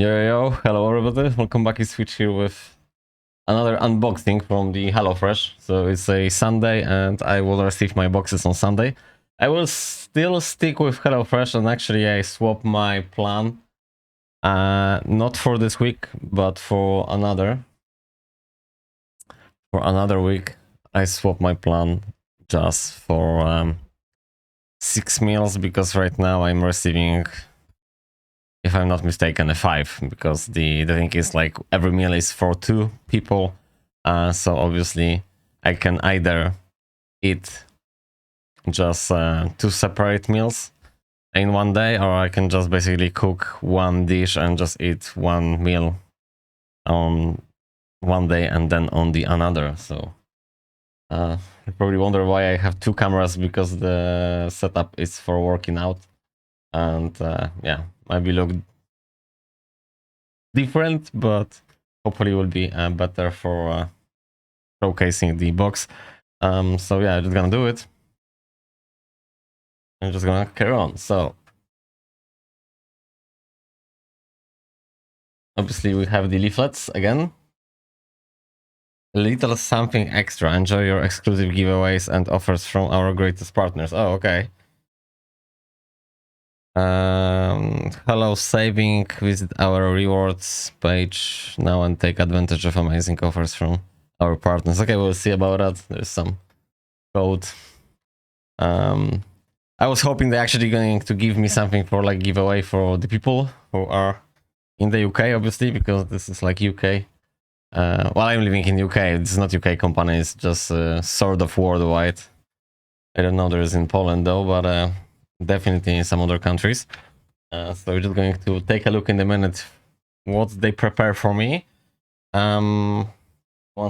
Yo, hello everybody, welcome back. It's Switch here with another unboxing from the HelloFresh. So it's a Sunday and I will receive my boxes on Sunday. I will still stick with HelloFresh and actually I swap my plan. Not for this week, but for another week. I swap my plan just for 6 meals because right now I'm receiving, if I'm not mistaken, a 5, because the thing is like every meal is for 2 people, so obviously I can either eat just 2 separate meals in one day, or I can just basically cook one dish and just eat one meal on one day and then on the another. So you probably wonder why I have 2 cameras, because the setup is for working out, and yeah, maybe look different, but hopefully will be better for showcasing the box. So yeah, I'm just gonna do it. I'm just gonna carry on. So obviously we have the leaflets again. A little something extra. Enjoy your exclusive giveaways and offers from our greatest partners. Oh, okay. Hello, saving. Visit our rewards page now and take advantage of amazing offers from our partners. Okay, we'll see about that. There's some code. I was hoping they're actually going to give me something for like giveaway for the people who are in the UK, obviously, because this is like UK. Well, I'm living in UK. It's not UK company. It's just sort of worldwide. I don't know there is in Poland though, but definitely in some other countries. So we're just going to take a look in a minute what they prepare for me. One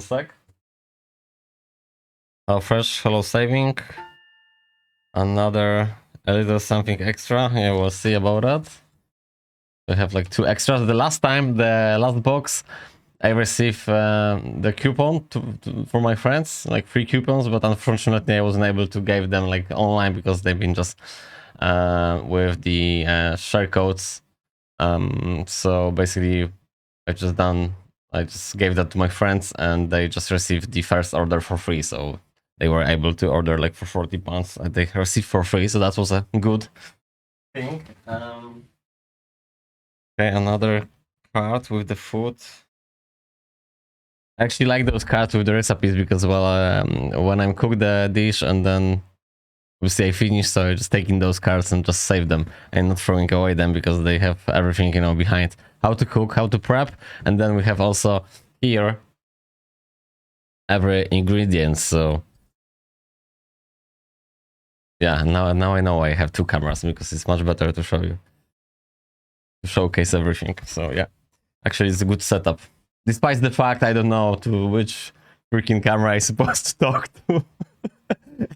sec. Fresh, hello saving. Another, a little something extra. Yeah, we'll see about that. We have like 2 extras. The last time, the last box, I received the coupon for my friends, like 3 coupons, but unfortunately I wasn't able to give them like online because they've been just with the share codes. So basically I just gave that to my friends and they just received the first order for free. So they were able to order like for £40 and they received for free. So that was a good thing. Okay, another card with the food. I actually like those cards with the recipes because, well, when I'm cook the dish and then we say finish, so I'm just taking those cards and just save them and not throwing away them because they have everything, you know, behind how to cook, how to prep, and then we have also here every ingredient. So yeah, now I know I have 2 cameras because it's much better to show you, to showcase everything. So yeah, actually it's a good setup. Despite the fact I don't know to which freaking camera I'm supposed to talk to.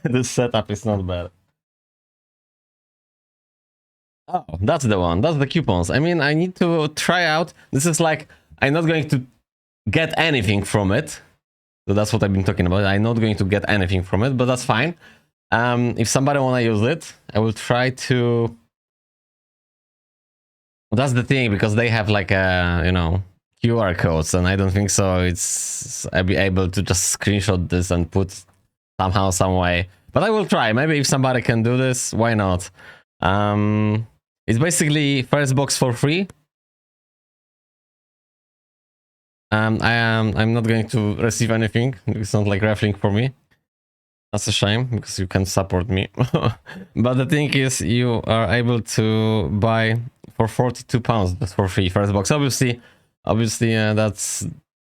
The setup is not bad. Oh, that's the one. That's the coupons. I mean, I need to try out. This is like, I'm not going to get anything from it. So that's what I've been talking about. I'm not going to get anything from it, but that's fine. If somebody want to use it, I will try to... Well, that's the thing, because they have like a, you know, QR codes, and I don't think so I'll be able to just screenshot this and put somehow, some way. But I will try. Maybe if somebody can do this, why not? It's basically first box for free. I'm not going to receive anything. It's not like raffling for me. That's a shame because you can support me. But the thing is, you are able to buy for £42. That's for free. First box, obviously, that's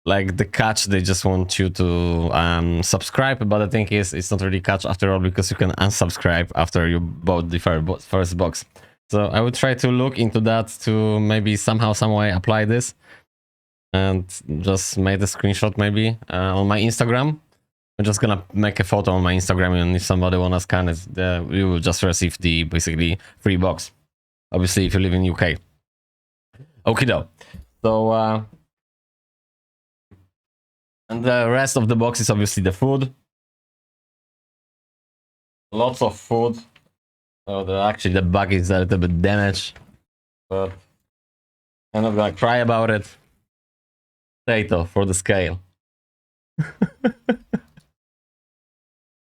like the catch. They just want you to subscribe. But the thing is, it's not really catch after all, because you can unsubscribe after you bought the first box. So I would try to look into that to maybe somehow, some way apply this, and just make a screenshot maybe on my Instagram. I'm just gonna make a photo on my Instagram, and if somebody wanna scan it, you will just receive the basically free box. Obviously, if you live in UK. Okido. So and the rest of the box is obviously the food. Lots of food. So actually the bag is a little bit damaged, but I'm not gonna cry about it. Potato for the scale.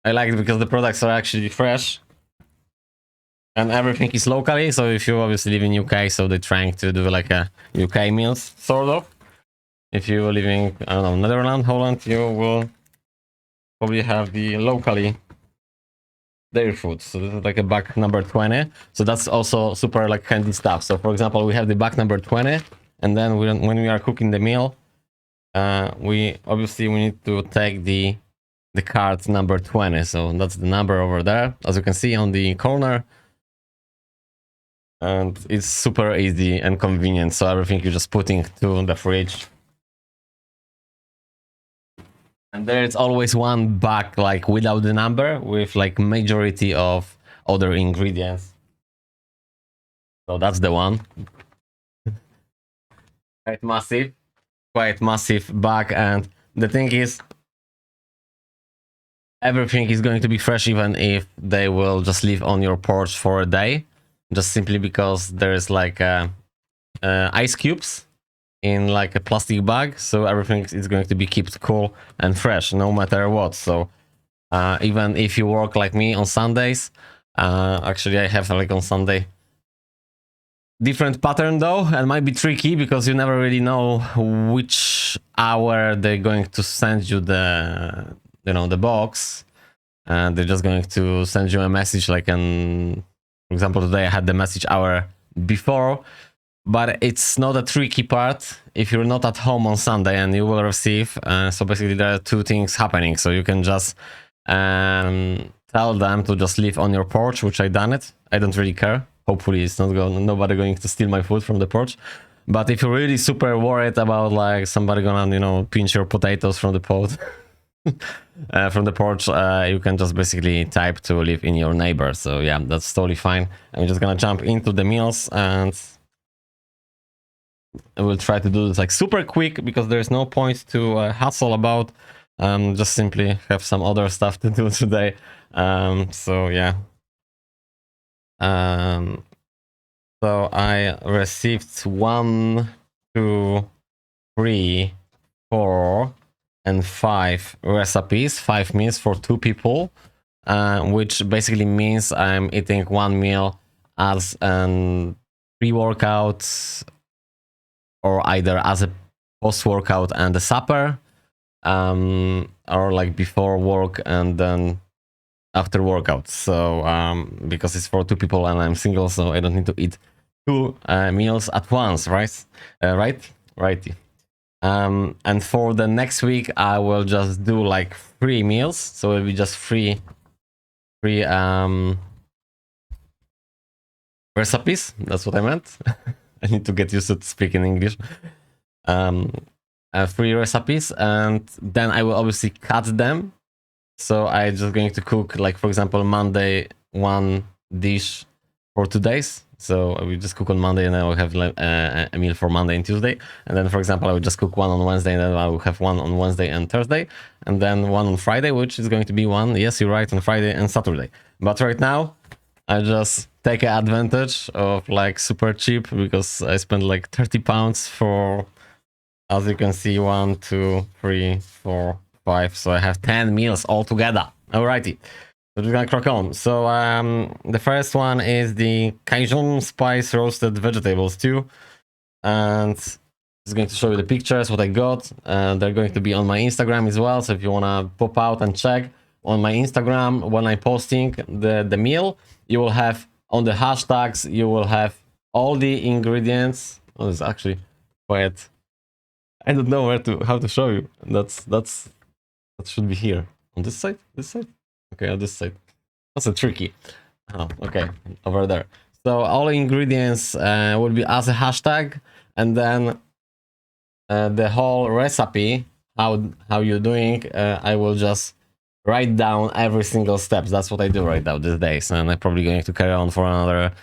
I like it because the products are actually fresh. And everything is locally, so if you obviously live in UK, so they're trying to do like a UK meals, sort of. If you're living, I don't know, Netherlands, Holland, you will probably have the locally dairy food. So this is like a bag number 20. So that's also super like handy stuff. So for example, we have the bag number 20, and then when we are cooking the meal, we need to take the card number 20. So that's the number over there, as you can see on the corner. And it's super easy and convenient, so everything you're just putting to the fridge. And there's always one bag like without the number, with like majority of other ingredients. So that's the one. Quite massive bag, and the thing is, everything is going to be fresh, even if they will just live on your porch for a day. Just simply because there's like ice cubes in like a plastic bag, so everything is going to be kept cool and fresh no matter what. So even if you work like me on Sundays, actually I have like on Sunday different pattern though, and might be tricky because you never really know which hour they're going to send you the the box, and they're just going to send you a message like for example, today I had the message hour before, but it's not a tricky part if you're not at home on Sunday and you will receive. So basically there are two things happening. So you can just tell them to just leave on your porch, which I done it. I don't really care. Hopefully it's nobody going to steal my food from the porch. But if you're really super worried about like somebody gonna, pinch your potatoes from the pot, from the porch, you can just basically type to live in your neighbor. So yeah, that's totally fine. I'm just gonna jump into the meals, and I will try to do this like super quick because there's no point to hustle about. Just simply have some other stuff to do today. So yeah. So I received 1, 2, 3, 4 and 5 recipes, 5 meals for 2 people, which basically means I'm eating one meal as a pre-workout, or either as a post-workout and a supper, or like before work and then after workout. So because it's for 2 people and I'm single, so I don't need to eat 2 meals at once, right? Righty. And for the next week, I will just do like 3 meals. So it'll be just three recipes. That's what I meant. I need to get used to speaking English. 3 recipes, and then I will obviously cut them. So I'm just going to cook, like for example, Monday 1 dish for 2 days. So we just cook on Monday, and then I will have a meal for Monday and Tuesday. And then, for example, I will just cook one on Wednesday, and then I will have one on Wednesday and Thursday, and then one on Friday, which is going to be one, yes, you're right, on Friday and Saturday. But right now, I just take advantage of like super cheap, because I spent like £30 for, as you can see, 1, 2, 3, 4, 5. So I have 10 meals altogether. Alrighty. So we're gonna crack on. So the first one is the Cajun spice roasted vegetable stew, and it's going to show you the pictures what I got. They're going to be on my Instagram as well. So if you wanna pop out and check on my Instagram when I'm posting the meal, you will have on the hashtags, you will have all the ingredients. Oh, it's actually quite. I don't know how to show you. That should be here on this side. This side. Okay, on this side. That's a tricky. Oh, okay, over there. So all ingredients will be as a hashtag, and then the whole recipe, how you're doing, I will just write down every single step. That's what I do right now these days, and I'm probably going to carry on for another,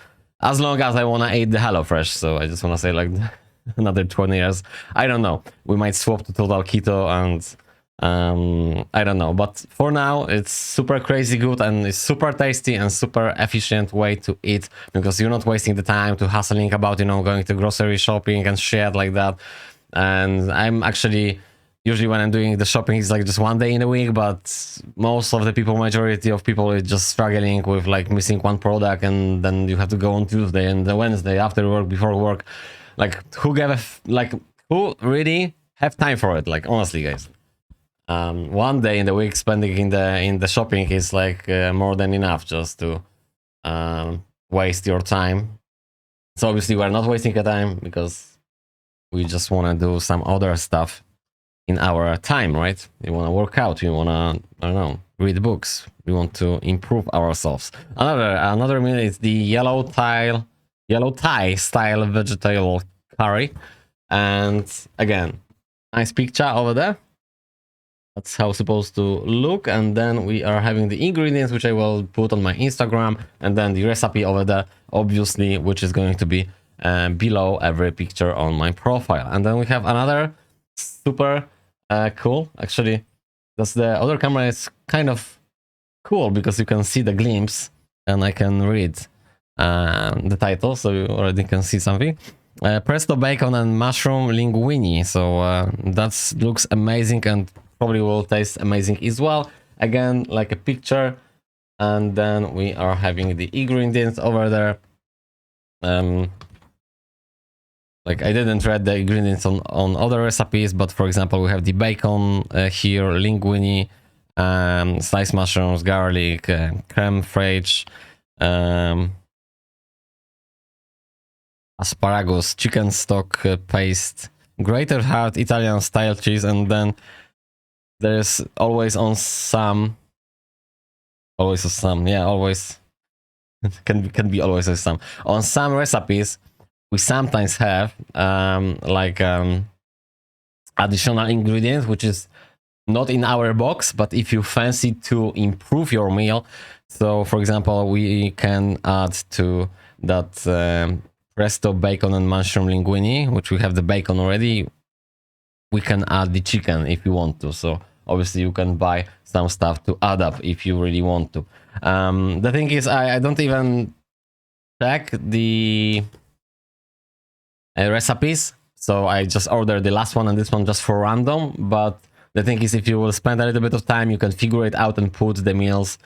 as long as I wanna eat the HelloFresh. So I just wanna say like another 20 years. I don't know. We might swap to total keto and I don't know, but for now it's super crazy good and it's super tasty and super efficient way to eat, because you're not wasting the time to hustling about, you know, going to grocery shopping and shit like that. And I'm actually, usually when I'm doing the shopping, it's like just one day in a week, but most of the people, majority of people, is just struggling with like missing one product, and then you have to go on Tuesday and the Wednesday after work, before work. Like, who who really have time for it? Like, honestly, guys. One day in the week spending in the shopping is like more than enough just to waste your time. So obviously we're not wasting your time, because we just want to do some other stuff in our time, right? We want to work out, we want to, I don't know, read books, we want to improve ourselves. Another meal is the yellow Thai style vegetable curry, and again, nice picture over there. That's how it's supposed to look. And then we are having the ingredients, which I will put on my Instagram, and then the recipe over there, obviously, which is going to be below every picture on my profile. And then we have another super cool, actually, that's the other camera is kind of cool because you can see the glimpse and I can read the title, so you already can see something. Presto bacon and mushroom linguine. So that looks amazing and probably will taste amazing as well. Again, like a picture. And then we are having the ingredients over there. Like, I didn't read the ingredients on other recipes, but for example, we have the bacon here, linguine, sliced mushrooms, garlic, creme fraiche, asparagus, chicken stock paste, grated hard Italian style cheese, and then there's always on some, yeah, always can be always on some. On some recipes, we sometimes have additional ingredients, which is not in our box, but if you fancy to improve your meal, so for example, we can add to that presto bacon and mushroom linguine, which we have the bacon already. We can add the chicken if you want to. So obviously you can buy some stuff to add up if you really want to. The thing is, I don't even check the recipes. So I just ordered the last one and this one just for random. But the thing is, if you will spend a little bit of time, you can figure it out and put the meals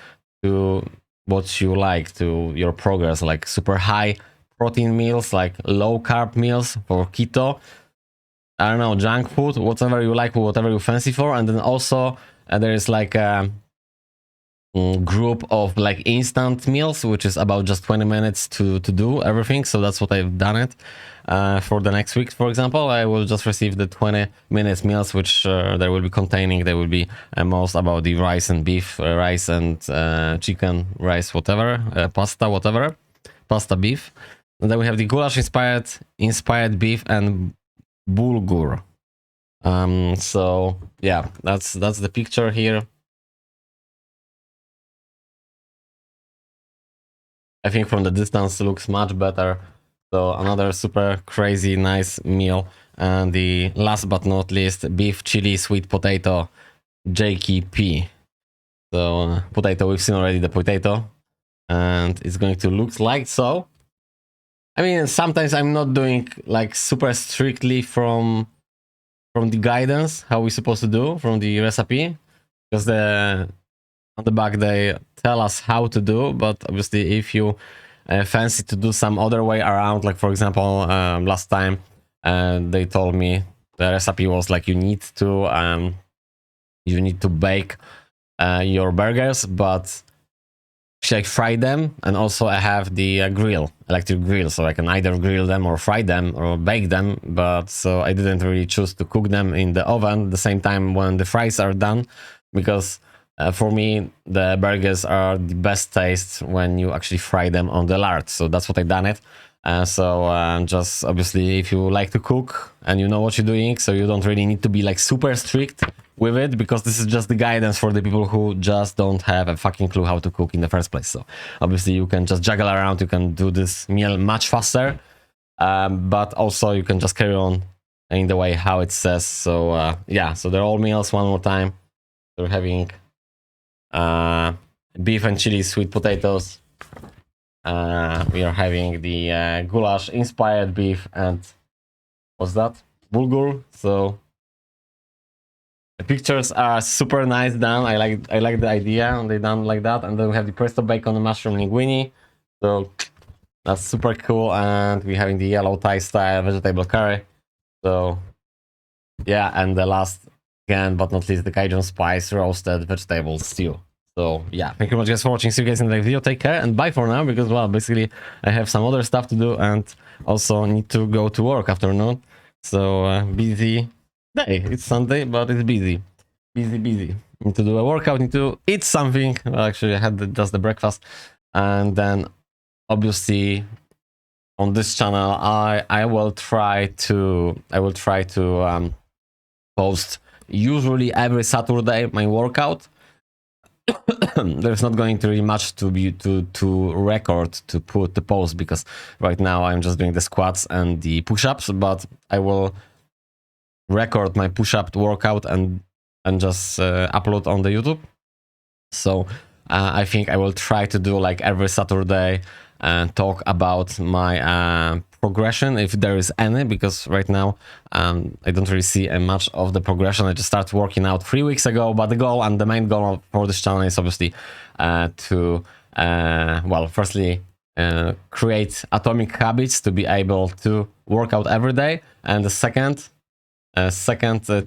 to what you like, to your progress, like super high protein meals, like low carb meals for keto. I don't know, junk food, whatever you like, whatever you fancy for. And then also there is like a group of like instant meals, which is about just 20 minutes to do everything. So that's what I've done it for the next week. For example, I will just receive the 20 minutes meals, which they will be containing. They will be most about the rice and beef, rice and chicken, rice, whatever, pasta, whatever, pasta, beef. And then we have the goulash inspired beef and bulgur. So yeah, that's the picture here. I think from the distance it looks much better. So another super crazy nice meal. And the last but not least, beef chili sweet potato JKP. So potato, we've seen already the potato, and it's going to look like so. I mean, sometimes I'm not doing like super strictly from the guidance how we're supposed to do from the recipe, because on the back they tell us how to do. But obviously, if you fancy to do some other way around, like for example, last time they told me the recipe was like you need to bake your burgers, but I fry them, and also I have the electric grill, so I can either grill them or fry them or bake them. But so I didn't really choose to cook them in the oven at the same time when the fries are done, because for me the burgers are the best taste when you actually fry them on the lard. So that's what I done it. So just obviously, if you like to cook and you know what you're doing, so you don't really need to be like super strict with it, because this is just the guidance for the people who just don't have a fucking clue how to cook in the first place. So obviously you can just juggle around, you can do this meal much faster, but also you can just carry on in the way how it says. So yeah, so they're all meals one more time. We're having beef and chili sweet potatoes. We are having the goulash inspired beef and what's that? Bulgur. So the pictures are super nice done. I like the idea they done like that. And then we have the presto bacon and mushroom linguine. So that's super cool. And we're having the yellow Thai style vegetable curry. So yeah, and the last again but not least the Cajun spice roasted vegetable stew. So yeah, thank you very much guys for watching. See you guys in the next video. Take care and bye for now, because well, basically I have some other stuff to do and also need to go to work afternoon. So busy day. It's Sunday, but it's busy. Busy. Need to do a workout, need to eat something. Well, actually I had just the breakfast. And then obviously on this channel I will try to post usually every Saturday my workout. There's not going to be much to record to put the post, because right now I'm just doing the squats and the push-ups, but I will record my push-up workout and just upload on the YouTube. So I think I will try to do like every Saturday and talk about my progression, if there is any, because right now I don't really see much of the progression. I just started working out 3 weeks ago, but the goal and the main goal for this channel is obviously to well, firstly create atomic habits to be able to work out every day, and the second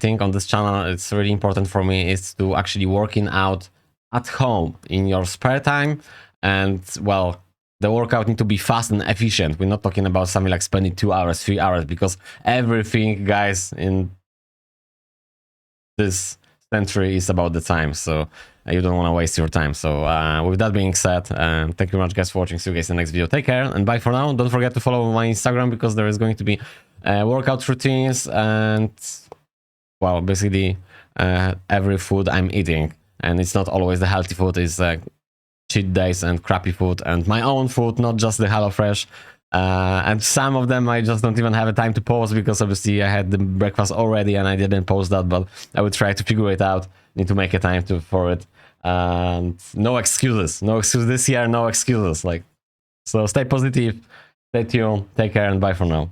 thing on this channel, it's really important for me, is to actually working out at home in your spare time. And well, the workout need to be fast and efficient. We're not talking about something like spending 2 hours, 3 hours, because everything, guys, in this century is about the time. So you don't want to waste your time. So with that being said, thank you very much guys for watching. See you guys in the next video. Take care and bye for now. Don't forget to follow my Instagram, because there is going to be workout routines and, well, basically every food I'm eating. And it's not always the healthy food, it's cheat days and crappy food and my own food, not just the HelloFresh. And some of them I just don't even have a time to post, because obviously I had the breakfast already and I didn't post that, but I will try to figure it out. Need to make a time for it. And no excuses this year, no excuses. Like, so stay positive, stay tuned, take care and bye for now.